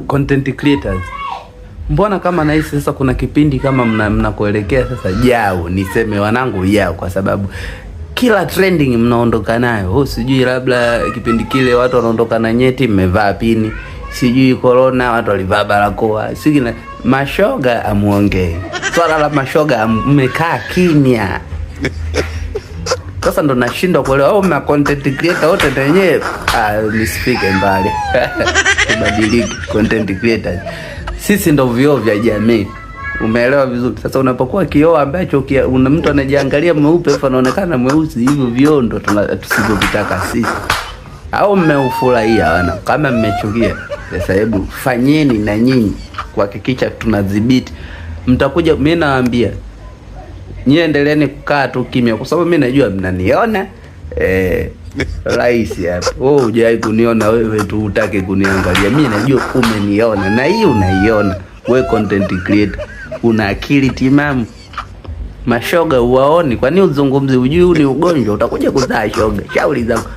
content creators. Mbona kama nahisi sasa kuna kipindi kama mnakuelekea sasa jao, niseme wanangu jao, kwa sababu kila trending mnaondoka nayo. Sijui labda kipindi kile watu wanaondoka na nyeti mmevaa pini, sijui corona watu walivaa barakoa, sijui mashoga amuongee. Swala la mashoga mmekaa kimya. Sasa ndo nashindwa kuelewa mna content creator wote wenyewe nisifike mbali. Tubadilike content creators. Sisi ndo vioo vya jamii. Umeelewa vizuri? Sasa unapokuwa kioo ambacho una mtu anajiangalia mweupe afa anaonekana mweusi, hivyo vioo ndo tusivyovitaka sisi. Au mmeufurahia wana? Kama mmechukia, sasa hebu fanyeni na nyinyi kuhakikisha tunadhibiti. Mtakuja, mimi nawaambia nyie endeleeni kukaa tu kimya, kwa sababu mimi najua mnaniona rahisi hapa. Wewe hujai kuniona, wewe tu utake kuniangalia. Mimi najua umeniona na hii unaiona. Wewe content creator una akili timamu. Mashoga uwaoni, kwa nini uzungumzi? Ujui ni ugonjwa, utakuja kuzaa shoga. Shauri zako.